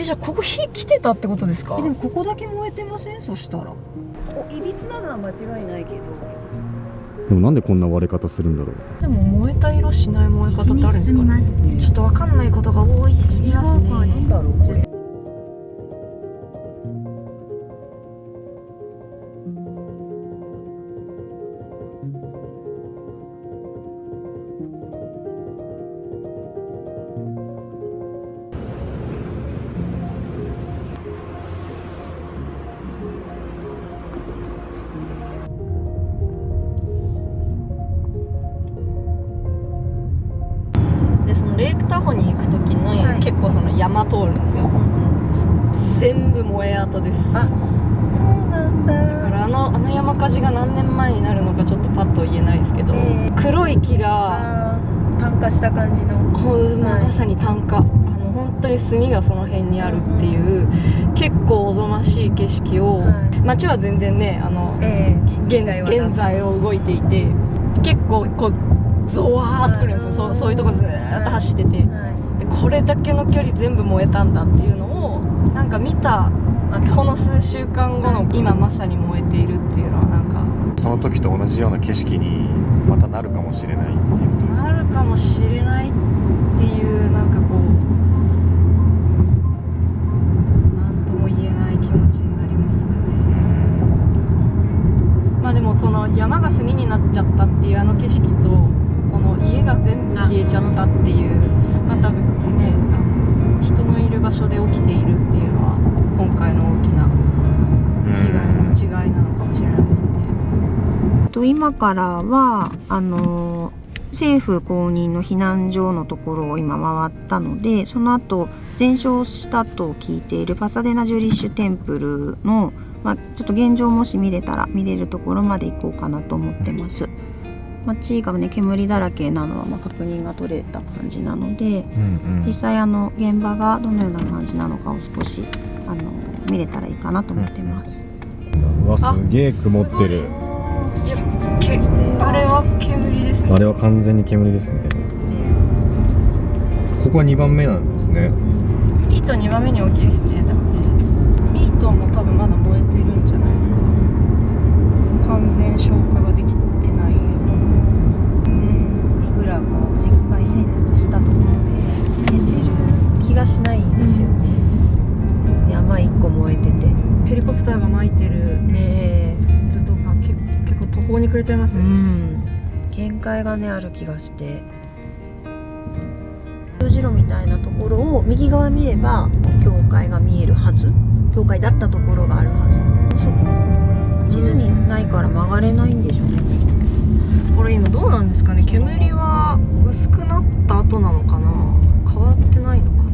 じゃあここ火来てたってことですか？でもここだけ燃えてません？そしたらいびつなのは間違いないけど、でもなんでこんな割れ方するんだろう。でも燃えた色しない燃え方ってあるんですかね。ちょっとわかんないことが多いすぎますね。なんだろうこれ。レイクタホに行くときに、結構その山通るんですよ。全部燃え跡です。あ、そうなんだ。だからあの山火事が何年前になるのかちょっとパッと言えないですけど、黒い木が炭化した感じの、まさに炭化、本当に炭がその辺にあるっていう、結構おぞましい景色を、街は全然ね現在を動いていて、結構こうゾワーっとくるんですよ。そういうとこずーっと走ってて、でこれだけの距離全部燃えたんだっていうのをなんか見たこの数週間後の今まさに燃えているっていうのはなんかその時と同じような景色にまたなるかもしれないっていうことですか？なるかもしれないっていう、なんかこうなんとも言えない気持ちになりますよね。まあでもその山が炭になっちゃったっていうあの景色とこの家が全部消えちゃったっていう、まあ多分ね人のいる場所で起きているっていうのは今回の大きな被害の違いなのかもしれないですよね。今からは政府公認の避難所のところを今回ったので、その後全焼したと聞いているパサデナ・ジュリッシュテンプルの、ちょっと現状もし見れたら見れるところまで行こうかなと思ってます。街がね煙だらけなのは確認が取れた感じなので、実際現場がどのような感じなのかを少し見れたらいいかなと思ってます。うわ、すげえ曇ってる。いやあれは煙ですね。あれは完全に煙ですね。ここは2番目なんですね。イート2番目に大きいですね。でもねイートも多分まだ燃えてるんじゃないですか。完全消火ができてない。いくらこう実海戦術したところで消せる気がしないですよね。山1個燃えててヘリコプターが巻いてる図とか結構途方に暮れちゃいますよね。限界がねある気がして、十字路みたいなところを右側見れば教会が見えるはず、教会だったところがあるはず。そこ地図にないから曲がれないんでしょうね。これ今どうなんですかね。煙は薄くなった後なのかな、変わってないのかな。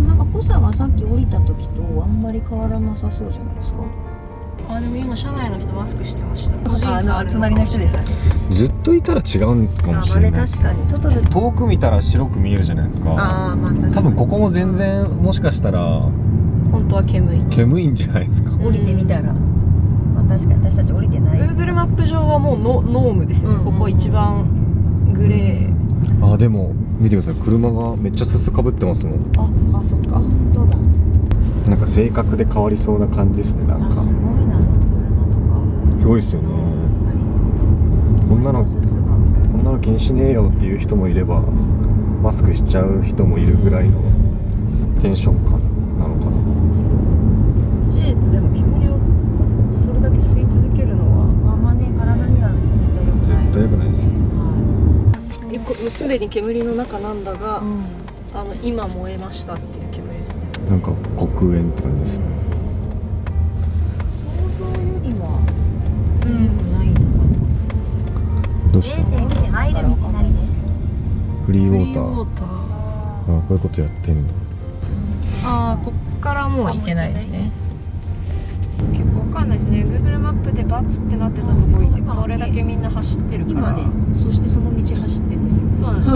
なんか濃さはさっき降りた時とあんまり変わらなさそうじゃないですか。でも今車内の人マスクしてました。隣の人ですよね。ずっといたら違うかもしれない。確かに外で遠く見たら白く見えるじゃないですか。多分ここも全然もしかしたら本当は煙いんじゃないですか。降りてみたら、確かに私たち降りてない。 Google マップ上はもうノームですね。ここ一番グレー。でも見てください、車がめっちゃすすかぶってますもん。そっか、本当だ。なんか性格で変わりそうな感じですね。なんかすごいな、その車とか。すごいですよね。こんなの気にしねえよっていう人もいれば、マスクしちゃう人もいるぐらいのテンション感なのかな。事実でも煙をそれだけ吸い続けるのは体には絶対良くないですね。すでに煙の中なんだが、今燃えましたっていう煙ですね。なんか黒煙って感じですね。想像よりはないのかな。どうした？入る道なりです。フリーウォーター。ター。こういうことやってんだ。こっからもう行けないですね。結構わかんないですね。 Google マップでバツってなってたところどれだけみんな走ってるから。今ね、そしてその道走ってるんですよ。そうなんです。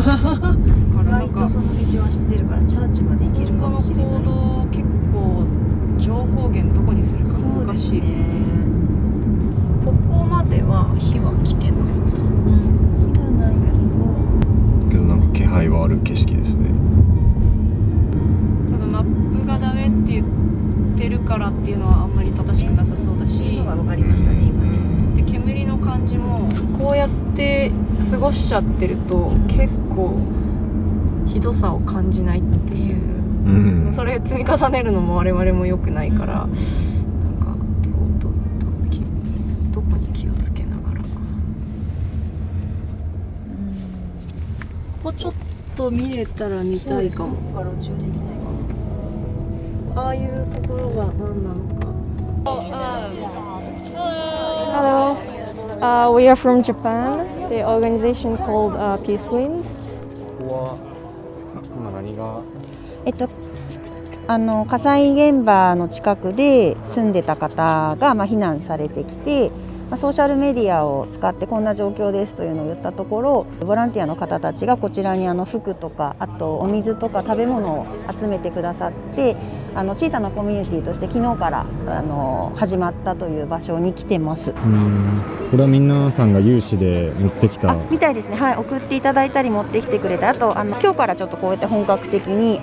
割とその道は知ってるからチャーチまで行けるかもしれない。この行動結構情報源どこにするか難しいですね。ここまでは火は来てなさそう。火はないけどなんか気配はある景色ですね。多分からっていうのはあんまり正しくなさそうだし、分かりましたね今ね。で煙の感じもこうやって過ごしちゃってると結構ひどさを感じないっていう、でもそれ積み重ねるのも我々も良くないから、なんかどこに気をつけながら、ここちょっと見れたら見たいかも。ああいうところが何なのか。Hello. We are from Japan. The organization called Peace Winds. ここは今何が火災現場の近くで住んでた方が避難されてきて、ソーシャルメディアを使ってこんな状況ですというのを言ったところ、ボランティアの方たちがこちらに服とかあとお水とか食べ物を集めてくださって、小さなコミュニティとして昨日から始まったという場所に来てます。これは皆さんが有志で持ってきたみたいですね。はい、送っていただいたり持ってきてくれた。あと今日からちょっとこうやって本格的に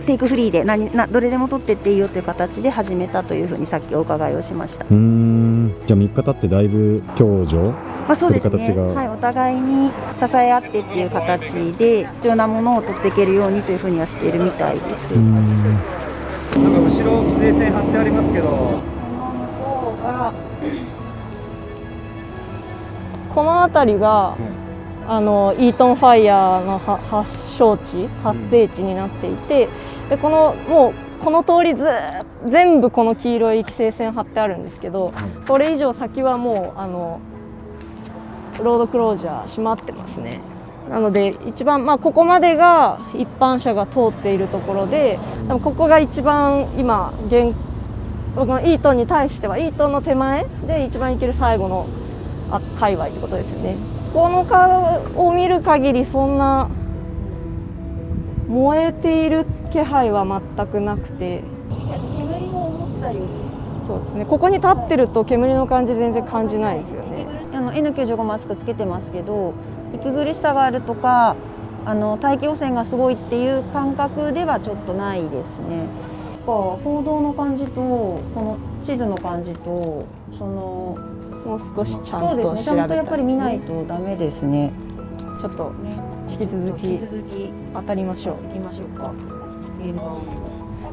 テイクフリーでどれでも取ってっていいよという形で始めたというふうにさっきお伺いをしました。じゃあ3日経ってだいぶ共助そうですね。はい、お互いに支え合ってっていう形で必要なものを取っていけるようにというふうにはしているみたいです。なんか後ろ規制線張ってありますけど、この辺りが、イートンファイヤーの発祥地、発生地になっていて、でもうこの通り全部この黄色い規制線張ってあるんですけど、これ以上先はもうロードクロージャー閉まってますね。なので一番、ここまでが一般車が通っているところで、ここが一番今イートンに対してはイートンの手前で一番行ける最後の界隈ってことですよね。この顔を見る限りそんな燃えている気配は全くなくて、煙も思ったよりそうですね、ここに立ってると煙の感じ全然感じないですよね。N95 マスクつけてますけど、息苦しさがあるとか大気汚染がすごいっていう感覚ではちょっとないですね。報道の感じとこの地図の感じともう少しちゃんと調べたいですね。ちゃんとやっぱり見ないとダメですね。ちょっと引き続き当たりましょう。行きましょうか。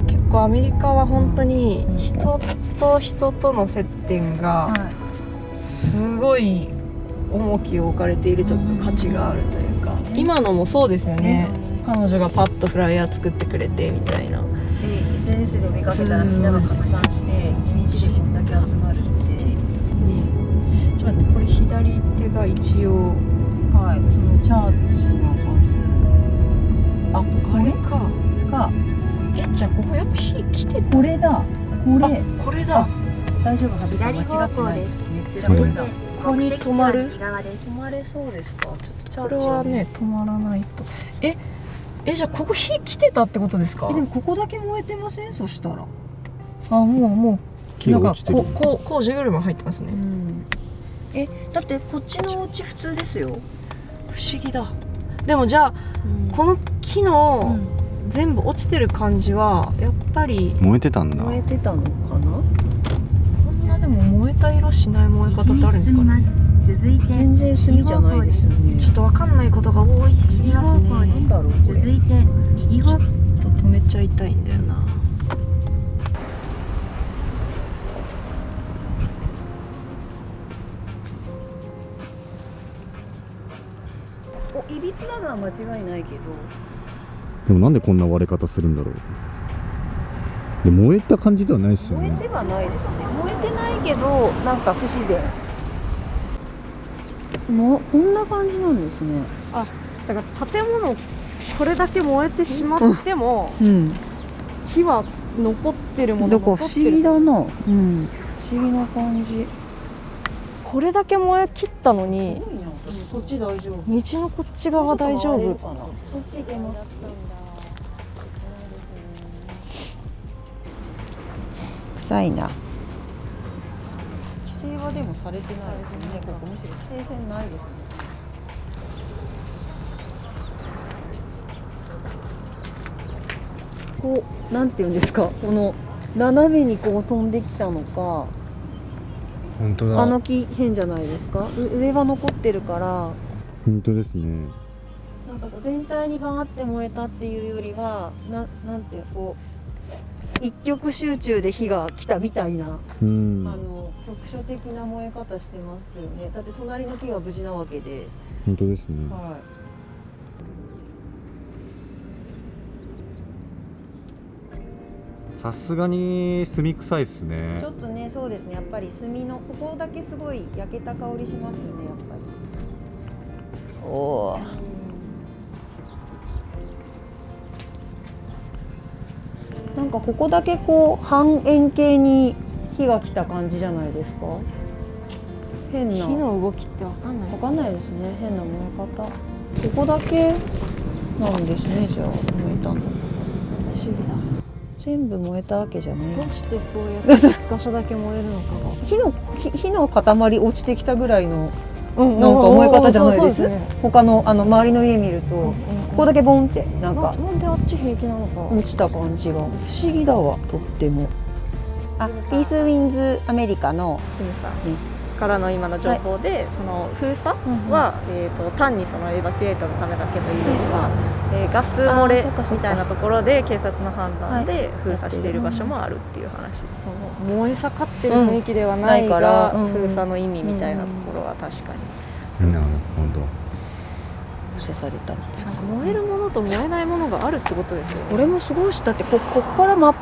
結構アメリカは本当に人と人との接点がすごい重きを置かれているというか、価値があるというか、今のもそうですよね。彼女がパッとフライヤー作ってくれてみたいな。SNS で見かけたらみんなが拡散して1日でこんだけ集まるって。ちょっと待って、これ左手が一応そのチャーチのはず。これか。じゃあここやっぱ火来てた。これだ。これだ。大丈夫、外さ間違ってないです。めっちゃここに止まれそうですか。ちょっとチャーチはね止まらないと。じゃあここ火来てたってことですか。でもここだけ燃えてません？そしたらもう木が落ちてる。工事車入ってますね。だってこっちのお家普通ですよ。不思議だ。でもじゃあ、この木の全部落ちてる感じはやっぱり燃えてたんだ。燃えてたのかな。こんなでも燃えた色しない燃え方ってあるんですかね。続いて全然炭じゃないですよね。ちょっとわかんないことが多いすぎますね。なんだろう。続いて右方向。ちょっと止めちゃいたいんだよな。いびつなのは間違いないけど。でもなんでこんな割れ方するんだろう。で燃えた感じではないですよね。燃えてはないですね。燃えてないけどなんか不自然。こんな感じなんですね。だから建物これだけ燃えてしまっても、火は残ってるもの残ってる。不思議だな。不思議な感じ。これだけ燃え切ったのに、こっち大丈夫。道のこっち側大丈夫。そっち行けます。臭いな。規制はでもされてないですよね。ここむしろ規制線ないですね。なんていうんですか、この斜めにこう飛んできたのか、本当だ。あの木変じゃないですか。上は残ってるから、本当ですね。なんかこう全体にバーって燃えたっていうよりは、なんていうこう一極集中で火が来たみたいな、うん。局所的な燃え方してますよね。だって隣の木は無事なわけで、本当ですね。はさすがに炭臭いっすい。ねちょ。っとね、そうですね。やっぱり炭のここだけすごい焼けた香りしますよね。やっぱり。おお。なんかここだけこう半円形に火が来た感じじゃないですか。変な。火の動きってわかんないでわすね。かんないですね。変な燃え方。ここだけなんですね。じゃあ燃えたの。不思議だ。全部燃えたわけじゃない。どうしてそういう箇所だけ燃えるのかが。火の塊落ちてきたぐらいのなんか燃え方じゃないです。そうですね。他の周りの家見ると、ここだけボンってなんかなんであっち平気なのか。落ちた感じが不思議だわ、とっても。あ、ピースウィンズアメリカのキムさんからの今の情報で、その封鎖は、単にそのエバキュエートのためだけというよりは、ガス漏れみたいなところで警察の判断で封鎖している場所もあるっていう話で、その燃え盛ってる雰囲気ではないが、ないから封鎖の意味みたいなところは確かに、なるほど。封鎖された。なんか燃えるものと燃えないものがあるってことですよね。これもすごいし、だってこっから真っ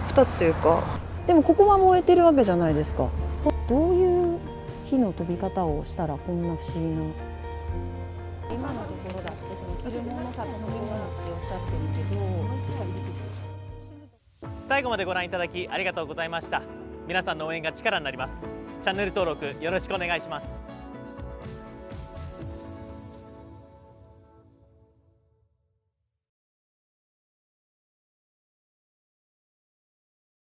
二つというか、でもここは燃えてるわけじゃないですか。どういう火の飛び方をしたらこんな不思議な。今のところだってその着るもの食べ物っておっしゃってるけど、最後までご覧いただきありがとうございました。皆さんの応援が力になります。チャンネル登録よろしくお願いします。